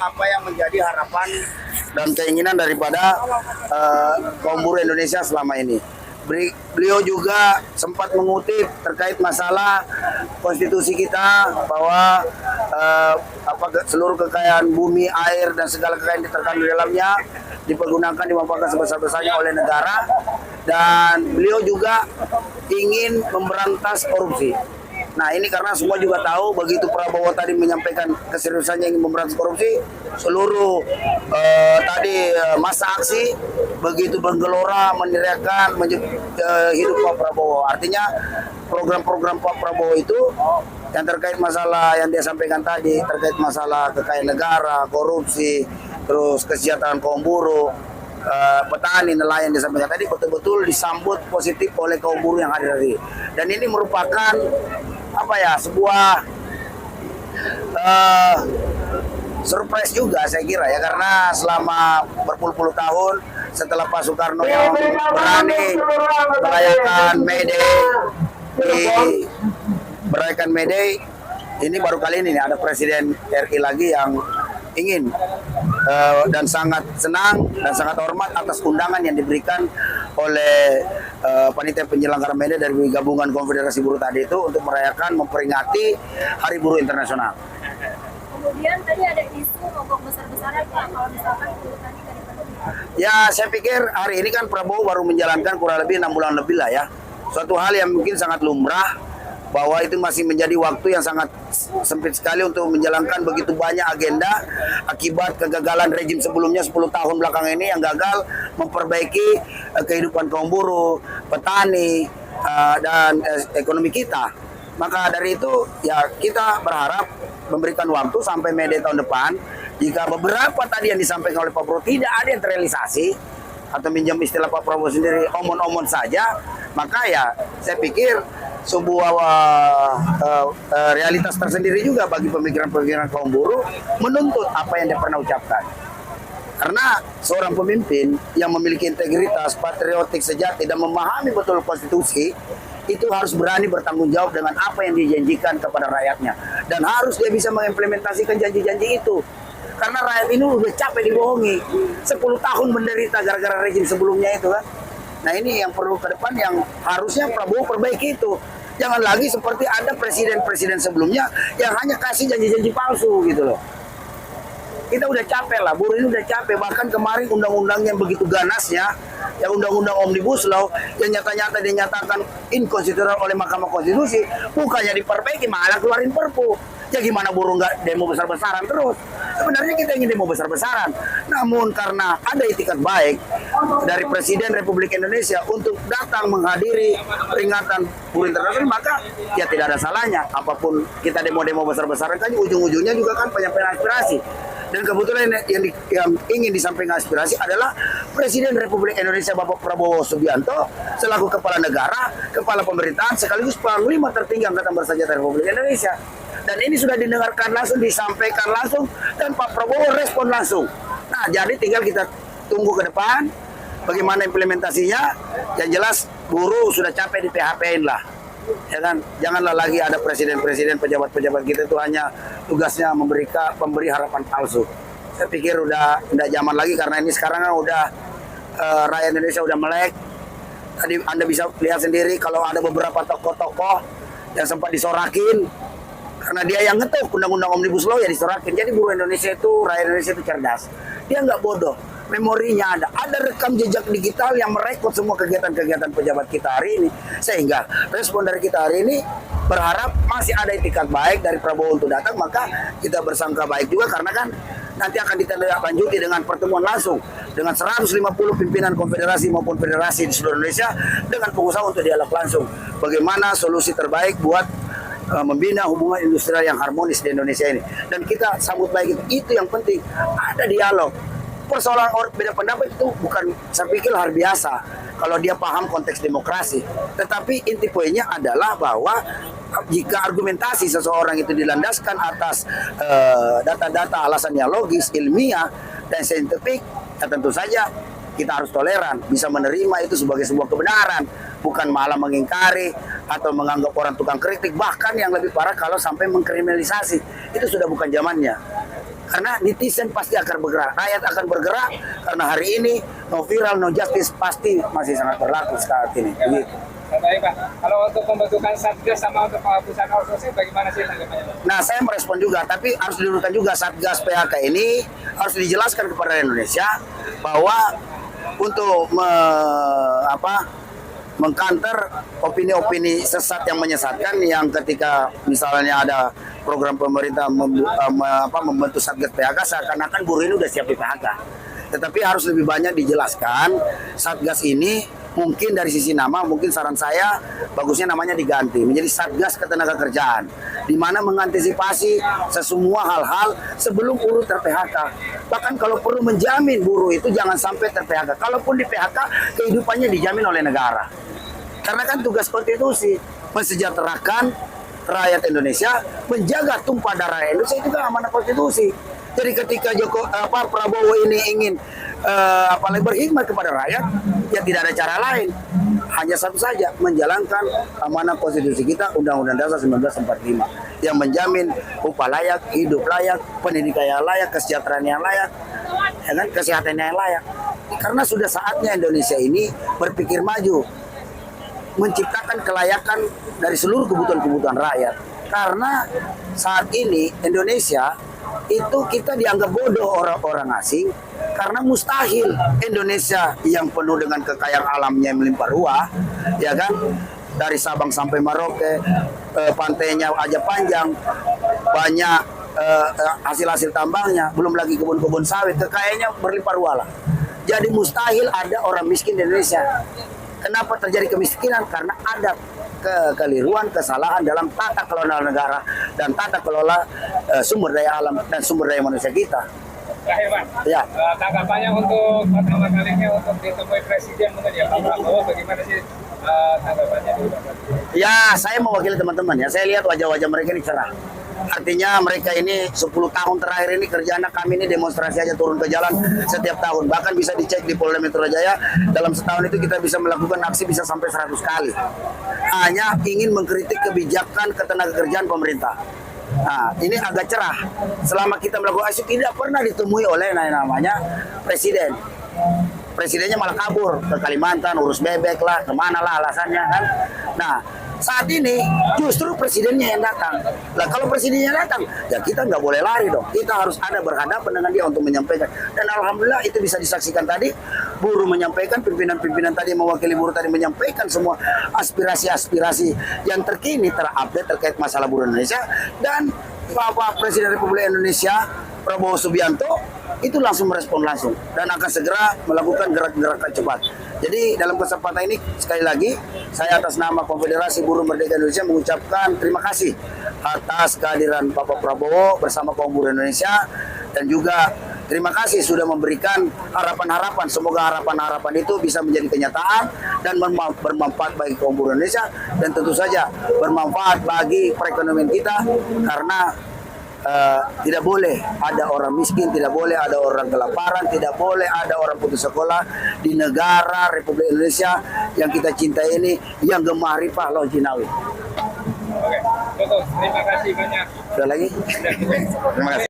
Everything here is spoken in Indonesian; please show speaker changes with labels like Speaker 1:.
Speaker 1: apa yang menjadi harapan dan keinginan daripada kaum buruh Indonesia selama ini. Beliau juga sempat mengutip terkait masalah konstitusi kita bahwa seluruh kekayaan bumi, air, dan segala kekayaan yang terkandung di dalamnya dipergunakan, dimanfaatkan sebesar-besarnya oleh negara, dan beliau juga ingin memberantas korupsi. Nah, ini karena semua juga tahu begitu Prabowo tadi menyampaikan keseriusannya ingin memberantas korupsi, seluruh masa aksi begitu bergelora meneriakan hidup Pak Prabowo. Artinya program-program Pak Prabowo itu yang terkait masalah yang dia sampaikan tadi, terkait masalah kekayaan negara, korupsi, terus kesejahteraan kaum buruh, petani, nelayan disampaikan tadi betul-betul disambut positif oleh kaum buruh yang hadir tadi. Dan ini merupakan sebuah surprise juga saya kira ya, karena selama berpuluh-puluh tahun setelah Pak Soekarno yang berani merayakan May Day, ini baru kali ini ada Presiden RI lagi yang ingin dan sangat senang dan sangat hormat atas undangan yang diberikan oleh panitia penyelenggara May Day dari gabungan Konfederasi Buruh tadi itu untuk merayakan, memperingati Hari Buruh Internasional.
Speaker 2: Kemudian tadi ada isu mogok besar-besaran Pak, kalau misalkan buruh tani nggak dipenuhi.
Speaker 1: Ya, saya pikir hari ini kan Prabowo baru menjalankan kurang lebih 6 bulan lebih lah ya. Suatu hal yang mungkin sangat lumrah, bahwa itu masih menjadi waktu yang sangat sempit sekali untuk menjalankan begitu banyak agenda akibat kegagalan rejim sebelumnya 10 tahun belakang ini yang gagal memperbaiki kehidupan kaum buruh, petani, dan ekonomi kita. Maka dari itu ya kita berharap memberikan waktu sampai May Day tahun depan. Jika beberapa tadi yang disampaikan oleh Pak Prabowo tidak ada yang terrealisasi, atau minjam istilah Pak Prabowo sendiri omon-omon saja, maka ya saya pikir sebuah realitas tersendiri juga bagi pemikiran-pemikiran kaum buruh menuntut apa yang dia pernah ucapkan. Karena seorang pemimpin yang memiliki integritas, patriotik sejati, dan memahami betul konstitusi, itu harus berani bertanggung jawab dengan apa yang dijanjikan kepada rakyatnya. Dan harus dia bisa mengimplementasikan janji-janji itu. Karena rakyat ini udah capek dibohongi. 10 tahun menderita gara-gara rejim sebelumnya itu kan. Nah, ini yang perlu ke depan yang harusnya Prabowo perbaiki itu. Jangan lagi seperti ada presiden-presiden sebelumnya yang hanya kasih janji-janji palsu gitu loh. Kita udah capek lah, buruh ini udah capek. Bahkan kemarin undang-undang yang begitu ganasnya, yang undang-undang Omnibus Law, yang nyata-nyata dinyatakan inkonstitusional oleh Mahkamah Konstitusi, bukannya diperbaiki, malah keluarin perpu. Ya gimana buruh nggak demo besar-besaran terus? Sebenarnya kita ingin demo besar-besaran. Namun karena ada itikat baik dari Presiden Republik Indonesia untuk datang menghadiri peringatan Buruh Internasional, maka ya tidak ada salahnya. Apapun kita demo-demo besar-besaran kan ujung-ujungnya juga kan penyampaian aspirasi. Dan kebetulan yang ingin disampaikan aspirasi adalah Presiden Republik Indonesia Bapak Prabowo Subianto selaku Kepala Negara, Kepala Pemerintahan, sekaligus Panglima tertinggi Angkatan Bersenjata Republik Indonesia. Dan ini sudah didengarkan langsung, disampaikan langsung, dan Pak Prabowo respon langsung. Nah, jadi tinggal kita tunggu ke depan bagaimana implementasinya. Yang jelas buruh sudah capek di PHP-in lah. Ya kan, janganlah lagi ada presiden-presiden, pejabat-pejabat kita itu hanya tugasnya memberi harapan palsu. Saya pikir udah zaman lagi, karena ini sekarang kan udah rakyat Indonesia udah melek. Tadi Anda bisa lihat sendiri kalau ada beberapa tokoh-tokoh yang sempat disorakin karena dia yang ngetuk undang-undang Omnibus Law, ya disorakin. Jadi buruh Indonesia itu, rakyat Indonesia itu cerdas. Dia nggak bodoh. Memorinya ada rekam jejak digital yang merekod semua kegiatan-kegiatan pejabat kita hari ini. Sehingga respon dari kita hari ini berharap masih ada itikat baik dari Prabowo untuk datang, maka kita bersangka baik juga karena kan nanti akan ditindaklanjuti dengan pertemuan langsung dengan 150 pimpinan konfederasi maupun federasi di seluruh Indonesia dengan pengusaha untuk dialog langsung. Bagaimana solusi terbaik buat membina hubungan industrial yang harmonis di Indonesia ini. Dan kita sambut baik itu yang penting, ada dialog. Persoalan beda pendapat itu bukan, saya pikir hal biasa kalau dia paham konteks demokrasi. Tetapi inti poinnya adalah bahwa jika argumentasi seseorang itu dilandaskan atas data-data alasan yang logis, ilmiah, dan saintifik, ya tentu saja kita harus toleran, bisa menerima itu sebagai sebuah kebenaran, bukan malah mengingkari atau menganggap orang tukang kritik, bahkan yang lebih parah kalau sampai mengkriminalisasi. Itu sudah bukan zamannya. Karena netizen pasti akan bergerak, rakyat akan bergerak, karena hari ini no viral, no justice pasti masih sangat berlaku saat ini. Begitu.
Speaker 3: Baik Pak, kalau untuk pembentukan Satgas sama untuk penghapusan outsourcing bagaimana sih tanggapannya?
Speaker 1: Nah, saya merespon juga, tapi harus didulukan juga Satgas PHK ini harus dijelaskan kepada Indonesia bahwa untuk mengkanter opini-opini sesat yang menyesatkan, yang ketika misalnya ada program pemerintah membentuk Satgas PHK seakan-akan buruh ini udah siap di PHK. Tetapi harus lebih banyak dijelaskan Satgas ini. Mungkin dari sisi nama, mungkin saran saya bagusnya namanya diganti menjadi Satgas Ketenagakerjaan, di mana mengantisipasi sesemua hal-hal sebelum buruh ter-PHK. Bahkan kalau perlu menjamin buruh itu jangan sampai ter-PHK. Kalaupun di PHK, kehidupannya dijamin oleh negara. Karena kan tugas konstitusi mensejahterakan rakyat Indonesia, menjaga tumpah darah Indonesia, itu kan amanah konstitusi. Jadi ketika Prabowo ini ingin berkhidmat kepada rakyat, ya tidak ada cara lain, hanya satu saja, menjalankan amanah konstitusi kita, Undang-Undang Dasar 1945 yang menjamin upah layak, hidup layak, pendidikan yang layak, kesejahteraan yang layak, ya kan, kesehatan yang layak. Karena sudah saatnya Indonesia ini berpikir maju, menciptakan kelayakan dari seluruh kebutuhan-kebutuhan rakyat. Karena saat ini Indonesia itu kita dianggap bodoh orang-orang asing, karena mustahil Indonesia yang penuh dengan kekayaan alamnya yang melimpah ruah, ya kan, dari Sabang sampai Merauke, pantainya aja panjang, banyak hasil-hasil tambangnya, belum lagi kebun-kebun sawit, kekayaannya berlimpah ruah lah. Jadi mustahil ada orang miskin di Indonesia. Kenapa terjadi kemiskinan? Karena ada kekeliruan, kesalahan dalam tata kelola negara dan tata kelola sumber daya alam dan sumber daya manusia kita.
Speaker 3: Terakhir Pak,
Speaker 1: Ya.
Speaker 3: Tanggapannya untuk pertama kalinya untuk ditemui Presiden mungkin ya Pak Prabowo, bagaimana sih tanggapannya dulu Pak?
Speaker 1: Ya, saya mewakili teman-teman ya. Saya lihat wajah-wajah mereka ini cerah. Artinya mereka ini 10 tahun terakhir ini kerjaan kami ini demonstrasi aja turun ke jalan setiap tahun. Bahkan bisa dicek di Polda Metro Jaya, dalam setahun itu kita bisa melakukan aksi bisa sampai 100 kali. Hanya ingin mengkritik kebijakan ketenagakerjaan pemerintah. Nah, ini agak cerah. Selama kita melakukan aksi tidak pernah ditemui oleh namanya Presiden. Presidennya malah kabur ke Kalimantan, urus bebek lah, kemana lah alasannya kan. Nah, saat ini justru presidennya yang datang. Lah kalau presidennya datang, ya kita nggak boleh lari dong. Kita harus ada berhadapan dengan dia untuk menyampaikan. Dan alhamdulillah itu bisa disaksikan tadi, buruh menyampaikan, pimpinan-pimpinan tadi mewakili buruh tadi menyampaikan semua aspirasi-aspirasi yang terkini terupdate terkait masalah buruh Indonesia. Dan Bapak Presiden Republik Indonesia Prabowo Subianto itu langsung merespon langsung dan akan segera melakukan gerak-gerakan cepat. Jadi dalam kesempatan ini sekali lagi saya atas nama Konfederasi Buruh Merdeka Indonesia mengucapkan terima kasih atas kehadiran Bapak Prabowo bersama kaum buruh Indonesia, dan juga terima kasih sudah memberikan harapan-harapan. Semoga harapan-harapan itu bisa menjadi kenyataan dan bermanfaat bagi kaum buruh Indonesia, dan tentu saja bermanfaat bagi perekonomian kita, karena tidak boleh ada orang miskin, tidak boleh ada orang kelaparan, tidak boleh ada orang putus sekolah di negara Republik Indonesia yang kita cintai ini, yang gemah ripah Laut Jinawi.
Speaker 3: Oke, betul. Terima kasih banyak.
Speaker 1: Sudah lagi? Terima kasih.